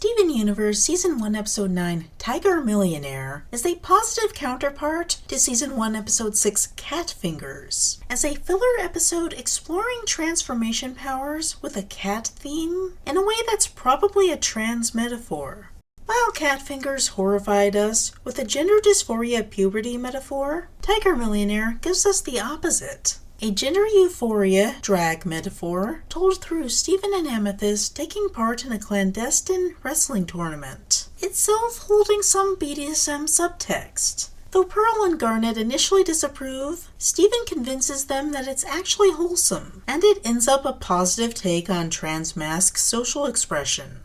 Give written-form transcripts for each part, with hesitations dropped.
Steven Universe Season 1 Episode 9 Tiger Millionaire is a positive counterpart to Season 1 Episode 6 Cat Fingers, as a filler episode exploring transformation powers with a cat theme in a way that's probably a trans metaphor. While Cat Fingers horrified us with a gender dysphoria puberty metaphor, Tiger Millionaire gives us the opposite. A gender euphoria drag metaphor told through Steven and Amethyst taking part in a clandestine wrestling tournament, itself holding some BDSM subtext. Though Pearl and Garnet initially disapprove, Steven convinces them that it's actually wholesome, and it ends up a positive take on trans mask social expression.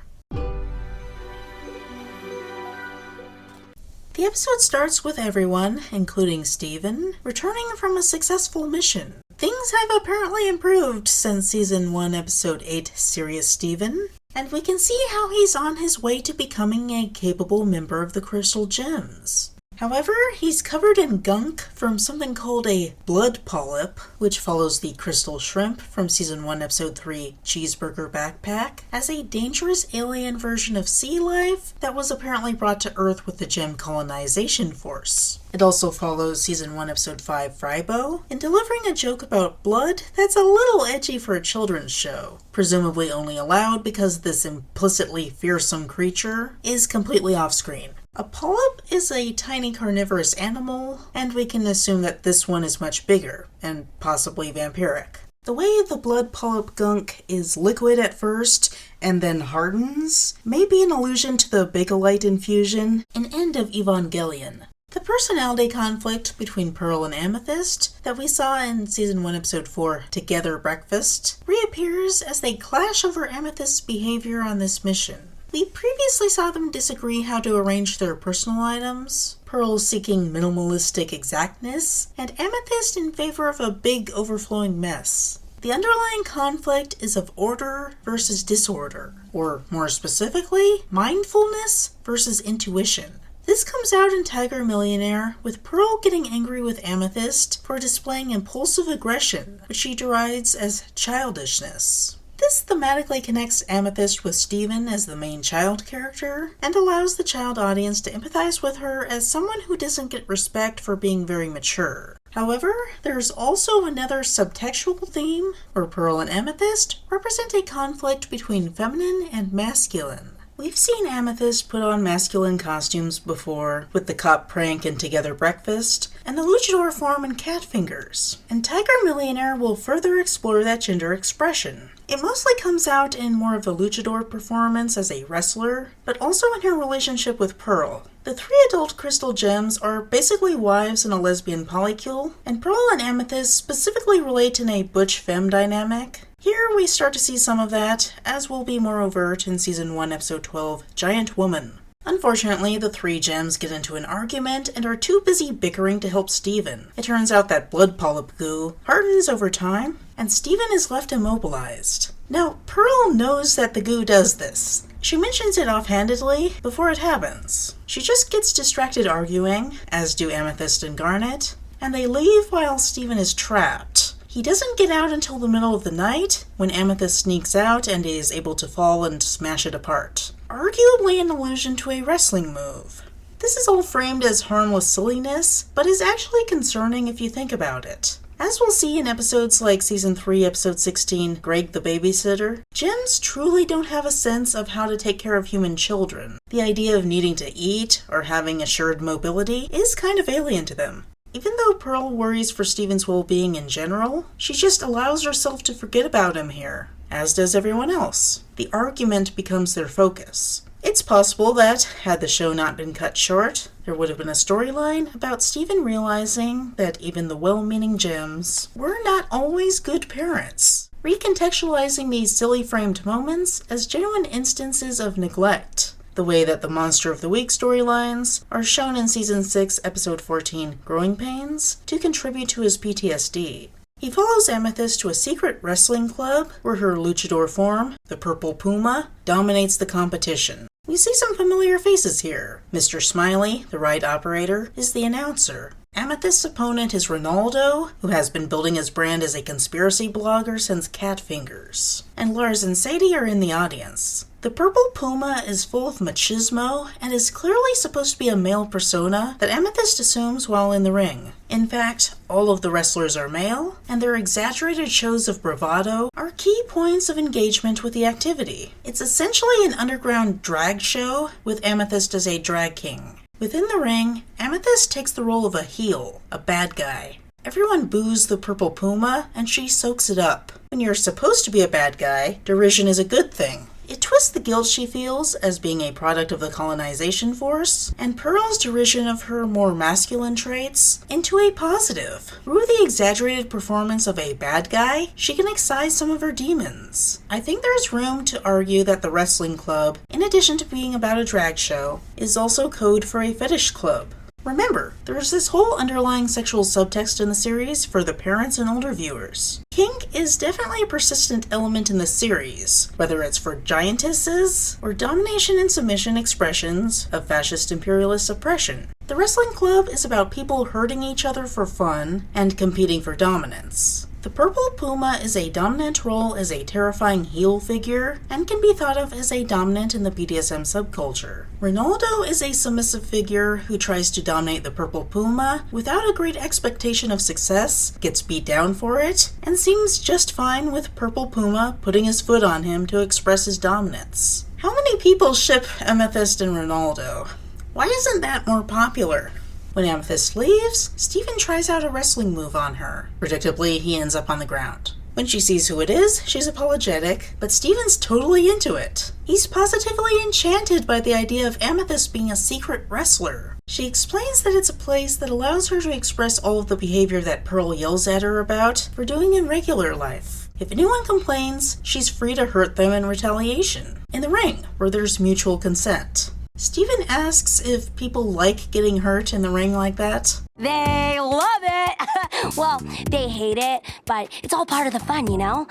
The episode starts with everyone, including Steven, returning from a successful mission. Things have apparently improved since Season 1 Episode 8 Serious Steven, and we can see how he's on his way to becoming a capable member of the Crystal Gems. However, he's covered in gunk from something called a blood polyp, which follows the crystal shrimp from Season 1 Episode 3 Cheeseburger Backpack, as a dangerous alien version of sea life that was apparently brought to Earth with the gem colonization force. It also follows Season 1 Episode 5 Frybo in delivering a joke about blood that's a little edgy for a children's show, presumably only allowed because this implicitly fearsome creature is completely off-screen. A polyp is a tiny carnivorous animal, and we can assume that this one is much bigger, and possibly vampiric. The way the blood polyp gunk is liquid at first, and then hardens, may be an allusion to the Bakelite infusion in End of Evangelion. The personality conflict between Pearl and Amethyst that we saw in Season 1 Episode 4 Together Breakfast reappears as they clash over Amethyst's behavior on this mission. We previously saw them disagree how to arrange their personal items, Pearl seeking minimalistic exactness, and Amethyst in favor of a big overflowing mess. The underlying conflict is of order versus disorder, or more specifically, mindfulness versus intuition. This comes out in Tiger Millionaire, with Pearl getting angry with Amethyst for displaying impulsive aggression, which she derides as childishness. This thematically connects Amethyst with Steven as the main child character, and allows the child audience to empathize with her as someone who doesn't get respect for being very mature. However, there's also another subtextual theme, where Pearl and Amethyst represent a conflict between feminine and masculine. We've seen Amethyst put on masculine costumes before, with the cop prank in Together Breakfast, and the luchador form in Cat Fingers, and Tiger Millionaire will further explore that gender expression. It mostly comes out in more of the luchador performance as a wrestler, but also in her relationship with Pearl. The three adult Crystal Gems are basically wives in a lesbian polycule, and Pearl and Amethyst specifically relate in a butch-femme dynamic. Here we start to see some of that, as will be more overt in Season 1 Episode 12 Giant Woman. Unfortunately, the three gems get into an argument and are too busy bickering to help Steven. It turns out that blood polyp goo hardens over time, and Steven is left immobilized. Now, Pearl knows that the goo does this. She mentions it offhandedly before it happens. She just gets distracted arguing, as do Amethyst and Garnet, and they leave while Steven is trapped. He doesn't get out until the middle of the night, when Amethyst sneaks out and is able to fall and smash it apart. Arguably an allusion to a wrestling move. This is all framed as harmless silliness, but is actually concerning if you think about it. As we'll see in episodes like Season 3, Episode 16, Greg the Babysitter, gems truly don't have a sense of how to take care of human children. The idea of needing to eat or having assured mobility is kind of alien to them. Even though Pearl worries for Steven's well-being in general, she just allows herself to forget about him here, as does everyone else. The argument becomes their focus. It's possible that, had the show not been cut short, there would have been a storyline about Steven realizing that even the well-meaning gems were not always good parents, recontextualizing these silly framed moments as genuine instances of neglect, the way that the Monster of the Week storylines are shown in Season 6, Episode 14, Growing Pains, to contribute to his PTSD. He follows Amethyst to a secret wrestling club where her luchador form, the Purple Puma, dominates the competition. We see some familiar faces here. Mr. Smiley, the ride operator, is the announcer. Amethyst's opponent is Ronaldo, who has been building his brand as a conspiracy blogger since Cat Fingers. And Lars and Sadie are in the audience. The purple puma is full of machismo and is clearly supposed to be a male persona that Amethyst assumes while in the ring. In fact, all of the wrestlers are male, and their exaggerated shows of bravado are key points of engagement with the activity. It's essentially an underground drag show with Amethyst as a drag king. Within the ring, Amethyst takes the role of a heel, a bad guy. Everyone boos the purple puma, and she soaks it up. When you're supposed to be a bad guy, derision is a good thing. It twists the guilt she feels as being a product of the colonization force, and Pearl's derision of her more masculine traits into a positive. Through the exaggerated performance of a bad guy, she can excise some of her demons. I think there's room to argue that the wrestling club, in addition to being about a drag show, is also code for a fetish club. Remember, there's this whole underlying sexual subtext in the series for the parents and older viewers. Kink is definitely a persistent element in the series, whether it's for giantesses or domination and submission expressions of fascist imperialist oppression. The wrestling club is about people hurting each other for fun and competing for dominance. The purple puma is a dominant role as a terrifying heel figure and can be thought of as a dominant in the BDSM subculture. Ronaldo is a submissive figure who tries to dominate the purple puma without a great expectation of success, gets beat down for it, and seems just fine with purple puma putting his foot on him to express his dominance. How many people ship Amethyst and Ronaldo? Why isn't that more popular? When Amethyst leaves, Steven tries out a wrestling move on her. Predictably, he ends up on the ground. When she sees who it is, she's apologetic, but Steven's totally into it. He's positively enchanted by the idea of Amethyst being a secret wrestler. She explains that it's a place that allows her to express all of the behavior that Pearl yells at her about for doing in regular life. If anyone complains, she's free to hurt them in retaliation. In the ring, where there's mutual consent. Steven asks if people like getting hurt in the ring like that. They love it! Well, they hate it, but it's all part of the fun, you know?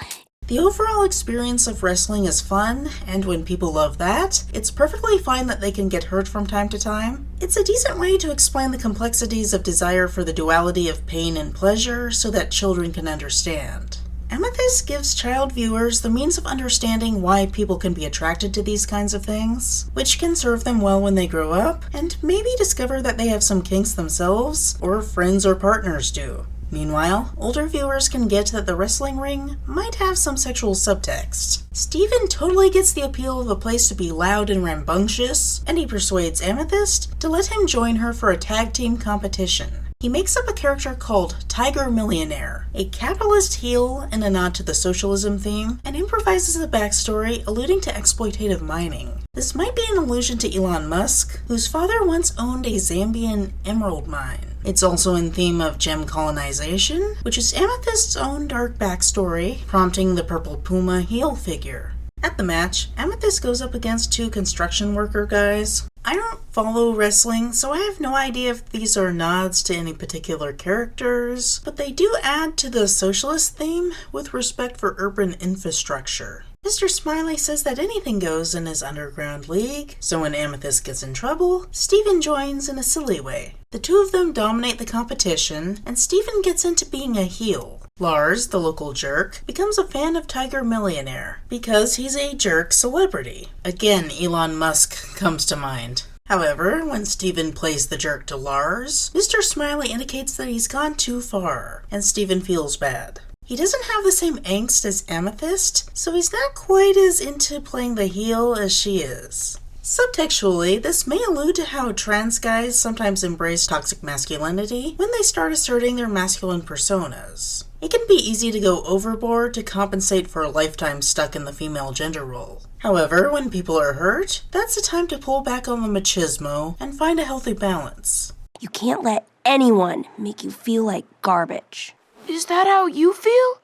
The overall experience of wrestling is fun, and when people love that, it's perfectly fine that they can get hurt from time to time. It's a decent way to explain the complexities of desire for the duality of pain and pleasure so that children can understand. Amethyst gives child viewers the means of understanding why people can be attracted to these kinds of things, which can serve them well when they grow up, and maybe discover that they have some kinks themselves, or friends or partners do. Meanwhile, older viewers can get that the wrestling ring might have some sexual subtext. Steven totally gets the appeal of a place to be loud and rambunctious, and he persuades Amethyst to let him join her for a tag team competition. He makes up a character called Tiger Millionaire, a capitalist heel in a nod to the socialism theme, and improvises a backstory alluding to exploitative mining. This might be an allusion to Elon Musk, whose father once owned a Zambian emerald mine. It's also in theme of gem colonization, which is Amethyst's own dark backstory, prompting the purple puma heel figure. At the match, Amethyst goes up against two construction worker guys. I don't follow wrestling, so I have no idea if these are nods to any particular characters, but they do add to the socialist theme with respect for urban infrastructure. Mr. Smiley says that anything goes in his underground league, so when Amethyst gets in trouble, Steven joins in a silly way. The two of them dominate the competition, and Steven gets into being a heel. Lars, the local jerk, becomes a fan of Tiger Millionaire because he's a jerk celebrity. Again, Elon Musk comes to mind. However, when Steven plays the jerk to Lars, Mr. Smiley indicates that he's gone too far, and Steven feels bad. He doesn't have the same angst as Amethyst, so he's not quite as into playing the heel as she is. Subtextually, this may allude to how trans guys sometimes embrace toxic masculinity when they start asserting their masculine personas. It can be easy to go overboard to compensate for a lifetime stuck in the female gender role. However, when people are hurt, that's the time to pull back on the machismo and find a healthy balance. You can't let anyone make you feel like garbage. Is that how you feel?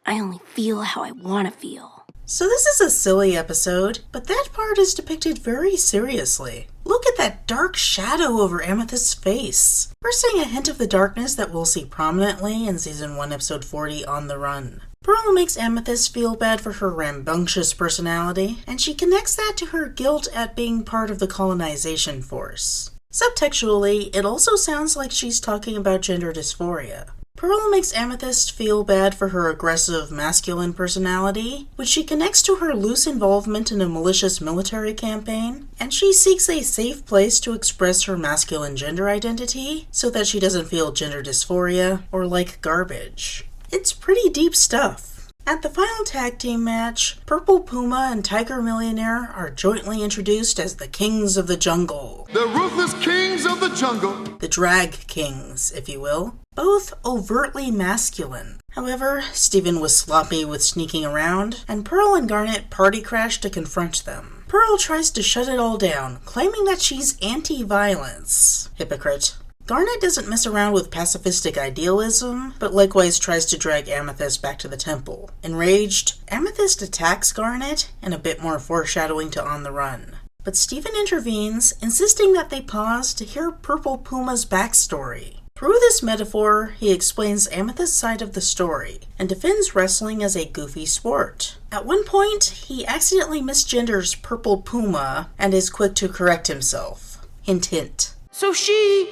I only feel how I want to feel. So this is a silly episode, but that part is depicted very seriously. Look at that dark shadow over Amethyst's face. We're seeing a hint of the darkness that we'll see prominently in Season 1, Episode 40, On the Run. Pearl makes Amethyst feel bad for her rambunctious personality, and she connects that to her guilt at being part of the colonization force. Subtextually, it also sounds like she's talking about gender dysphoria. Pearl makes Amethyst feel bad for her aggressive masculine personality, which she connects to her loose involvement in a malicious military campaign, and she seeks a safe place to express her masculine gender identity so that she doesn't feel gender dysphoria or like garbage. It's pretty deep stuff. At the final tag team match, Purple Puma and Tiger Millionaire are jointly introduced as the Kings of the Jungle. The ruthless kings of the jungle. The drag kings, if you will. Both overtly masculine. However, Steven was sloppy with sneaking around, and Pearl and Garnet party crash to confront them. Pearl tries to shut it all down, claiming that she's anti-violence. Hypocrite. Garnet doesn't mess around with pacifistic idealism, but likewise tries to drag Amethyst back to the temple. Enraged, Amethyst attacks Garnet, and a bit more foreshadowing to On the Run. But Steven intervenes, insisting that they pause to hear Purple Puma's backstory. Through this metaphor, he explains Amethyst's side of the story, and defends wrestling as a goofy sport. At one point, he accidentally misgenders Purple Puma, and is quick to correct himself. Hint hint. So he...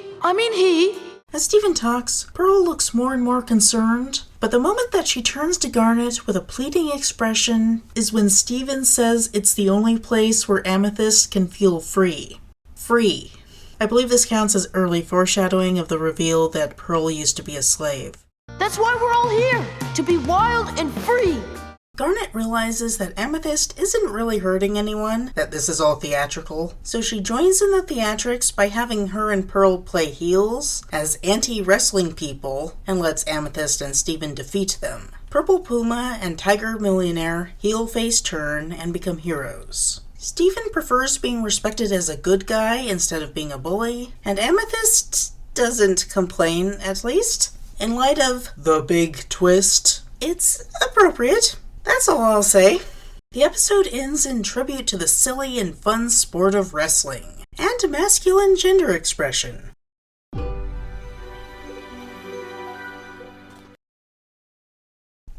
As Steven talks, Pearl looks more and more concerned, but the moment that she turns to Garnet with a pleading expression is when Steven says it's the only place where Amethyst can feel free. Free. I believe this counts as early foreshadowing of the reveal that Pearl used to be a slave. That's why we're all here, to be wild and free. Garnet realizes that Amethyst isn't really hurting anyone, that this is all theatrical, so she joins in the theatrics by having her and Pearl play heels as anti-wrestling people and lets Amethyst and Steven defeat them. Purple Puma and Tiger Millionaire heel face turn and become heroes. Steven prefers being respected as a good guy instead of being a bully, and Amethyst doesn't complain, at least. In light of the big twist, it's appropriate. That's all I'll say. The episode ends in tribute to the silly and fun sport of wrestling, and masculine gender expression.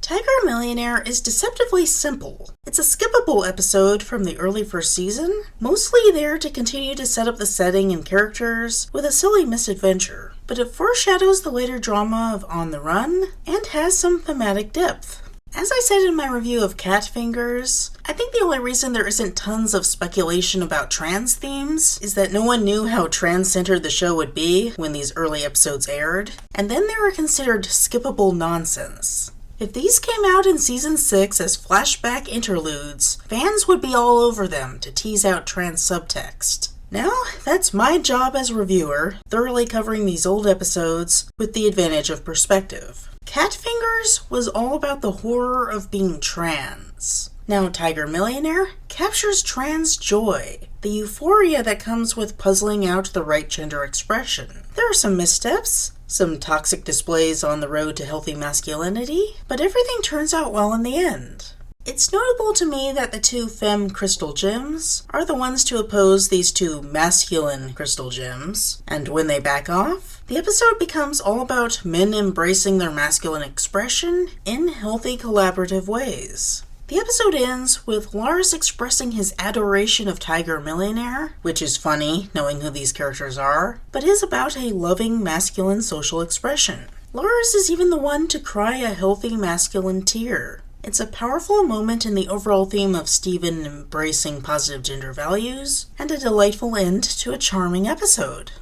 Tiger Millionaire is deceptively simple. It's a skippable episode from the early first season, mostly there to continue to set up the setting and characters with a silly misadventure, but it foreshadows the later drama of On the Run, and has some thematic depth. As I said in my review of Cat Fingers, I think the only reason there isn't tons of speculation about trans themes is that no one knew how trans-centered the show would be when these early episodes aired, and then they were considered skippable nonsense. If these came out in Season 6 as flashback interludes, fans would be all over them to tease out trans subtext. Now, that's my job as a reviewer, thoroughly covering these old episodes with the advantage of perspective. Cat Fingers was all about the horror of being trans. Now, Tiger Millionaire captures trans joy, the euphoria that comes with puzzling out the right gender expression. There are some missteps, some toxic displays on the road to healthy masculinity, but everything turns out well in the end. It's notable to me that the two femme crystal gems are the ones to oppose these two masculine crystal gems, and when they back off, the episode becomes all about men embracing their masculine expression in healthy collaborative ways. The episode ends with Lars expressing his adoration of Tiger Millionaire, which is funny knowing who these characters are, but is about a loving masculine social expression. Lars is even the one to cry a healthy masculine tear. It's a powerful moment in the overall theme of Steven embracing positive gender values, and a delightful end to a charming episode.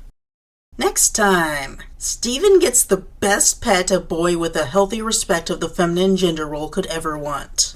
Next time, Steven gets the best pet a boy with a healthy respect of the feminine gender role could ever want.